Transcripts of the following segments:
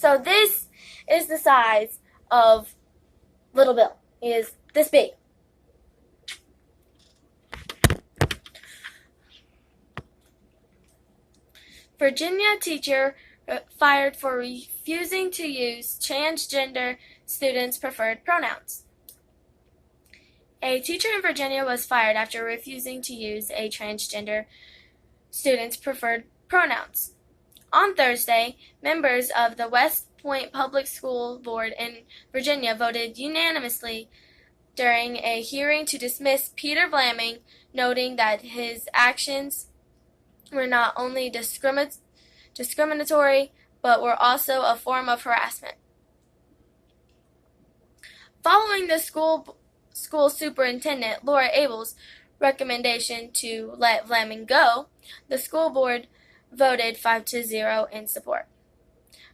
So this is the size of Little Bill. He is this big. Virginia teacher fired for refusing to use transgender students' preferred pronouns. A teacher in Virginia was fired after refusing to use a transgender student's preferred pronouns. On Thursday, members of the West Point Public School Board in Virginia voted unanimously during a hearing to dismiss Peter Vlaming, noting that his actions were not only discriminatory, but were also a form of harassment. Following the school superintendent Laura Abel's recommendation to let Vlaming go, the school board voted 5-0 in support.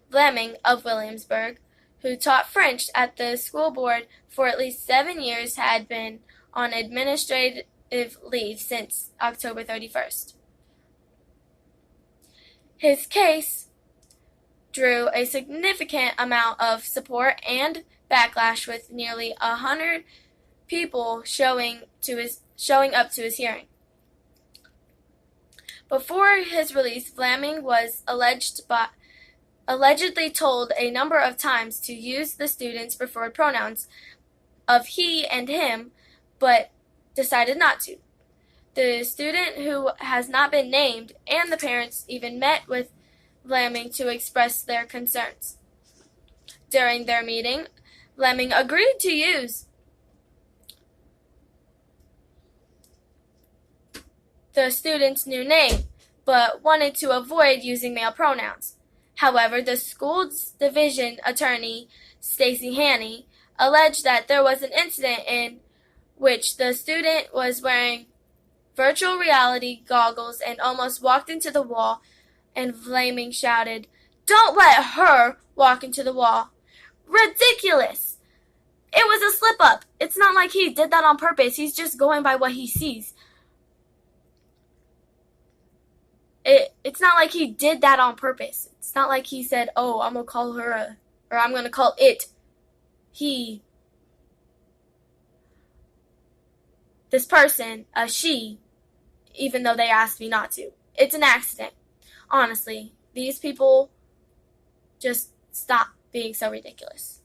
Vlaming of Williamsburg, who taught French at the school board for at least 7 years, had been on administrative leave since October 31st. His case drew a significant amount of support and backlash, with nearly 100 people showing up to his hearing. Before his release, Vlaming was allegedly told a number of times to use the students' preferred pronouns of he and him, but decided not to. The student, who has not been named, and the parents even met with Vlaming to express their concerns. During their meeting, Vlaming agreed to use the student's new name, but wanted to avoid using male pronouns. However, the school's division attorney, Stacey Haney, alleged that there was an incident in which the student was wearing virtual reality goggles and almost walked into the wall, and Vlaming shouted, "Don't let her walk into the wall." Ridiculous! It was a slip-up. It's not like he did that on purpose. He's just going by what he sees. It's not like he did that on purpose. It's not like he said, "Oh, I'm going to call her or I'm going to call it he, this person, a she, even though they asked me not to." It's an accident. Honestly, these people just stop being so ridiculous.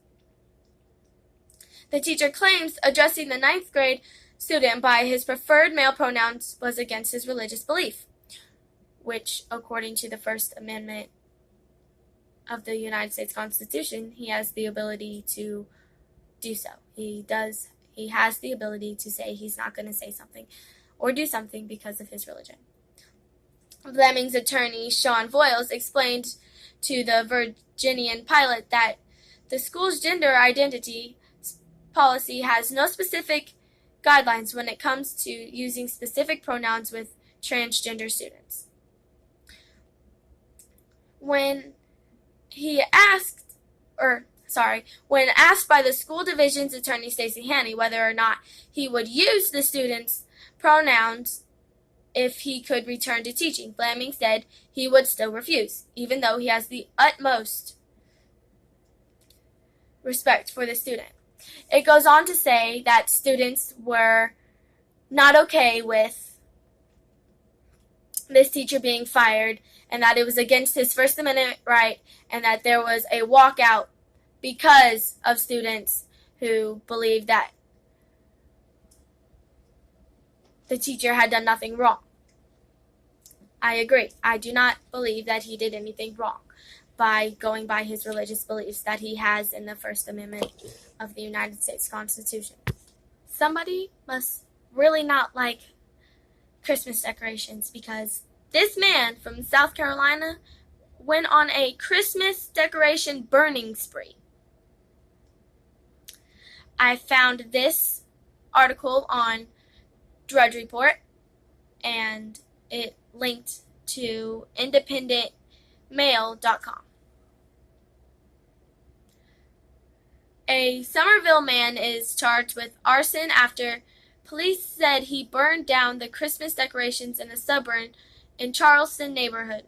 The teacher claims addressing the 9th grade student by his preferred male pronouns was against his religious belief, which, according to the First Amendment of the United States Constitution, he has the ability to do so. He has the ability to say he's not going to say something or do something because of his religion. Vlaming's attorney, Sean Voiles, explained to the Virginian Pilot that the school's gender identity policy has no specific guidelines when it comes to using specific pronouns with transgender students. When asked by the school division's attorney, Stacey Haney, whether or not he would use the students' pronouns if he could return to teaching, Vlaming said he would still refuse, even though he has the utmost respect for the student. It goes on to say that students were not okay with this teacher being fired, and that it was against his First Amendment right, and that there was a walkout because of students who believed that the teacher had done nothing wrong. I agree. I do not believe that he did anything wrong by going by his religious beliefs that he has in the First Amendment of the United States Constitution. Somebody must really not like Christmas decorations, because this man from South Carolina went on a Christmas decoration burning spree. I found this article on Drudge Report, and it linked to independentmail.com. A Somerville man is charged with arson after police said he burned down the Christmas decorations in a suburb in Charleston neighborhood.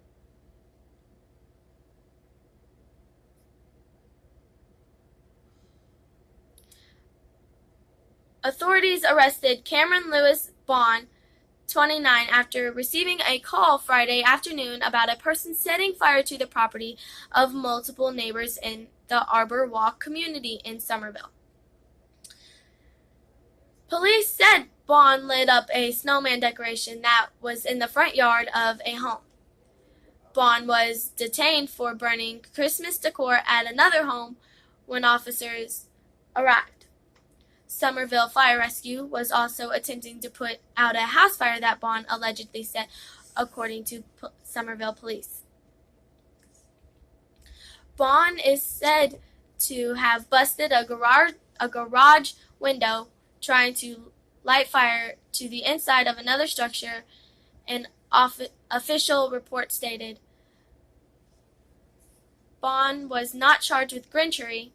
Authorities arrested Cameron Lewis Bond, 29, after receiving a call Friday afternoon about a person setting fire to the property of multiple neighbors in the Arbor Walk community in Somerville. Police said Bond lit up a snowman decoration that was in the front yard of a home. Bond was detained for burning Christmas decor at another home when officers arrived. Somerville Fire Rescue was also attempting to put out a house fire that Bond allegedly set, according to Somerville police. Bond is said to have busted a garage window trying to light fire to the inside of another structure, an official report stated. Bond was not charged with grinchery.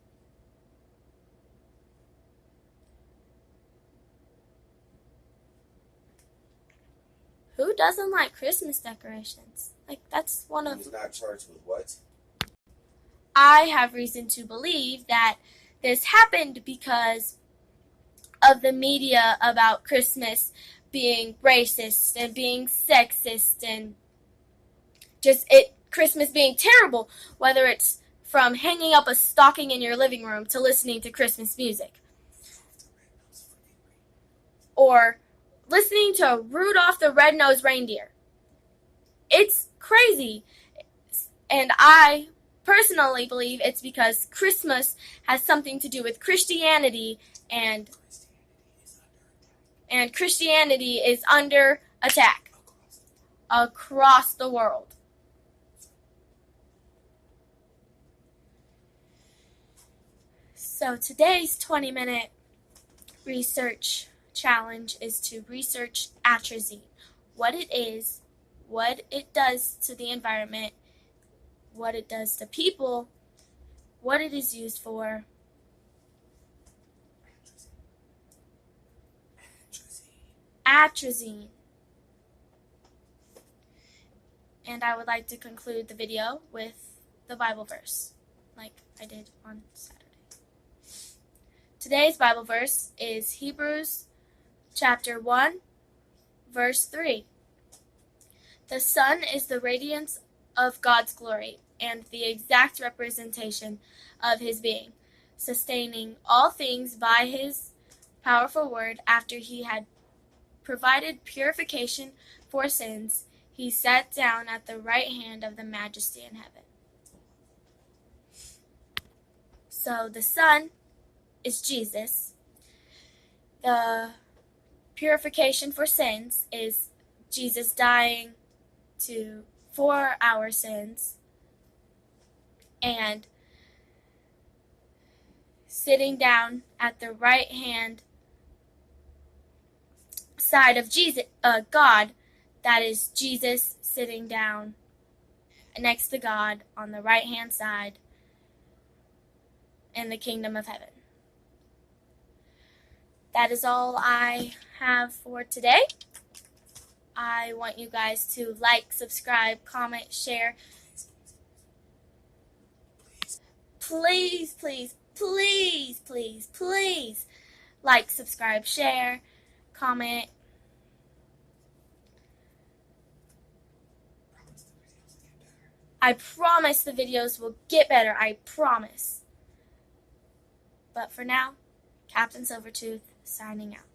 Who doesn't like Christmas decorations? Like, that's one of... He's not charged with what? I have reason to believe that this happened because of the media about Christmas being racist and being sexist and just Christmas being terrible, whether it's from hanging up a stocking in your living room to listening to Christmas music, or listening to Rudolph the Red-Nosed Reindeer. It's crazy, and I personally believe it's because Christmas has something to do with Christianity, and Christianity is under attack across the world. So today's 20-minute research challenge is to research atrazine, what it is, what it does to the environment, what it does to people, what it is used for. Atrazine. And I would like to conclude the video with the Bible verse, like I did on Saturday. Today's Bible verse is Hebrews chapter 1, verse 3. The sun is the radiance of God's glory and the exact representation of his being, sustaining all things by his powerful word. After he had provided purification for sins, he sat down at the right hand of the Majesty in heaven. So the sun is Jesus. The purification for sins is Jesus dying for our sins and sitting down at the right hand side of God. That is Jesus sitting down next to God on the right hand side in the kingdom of heaven. That is all I have for today. I want you guys to like, subscribe, comment, share. Please, please, please, please, please like, subscribe, share, comment. I promise the videos will get better. I promise. But for now, Captain Silvertooth signing out.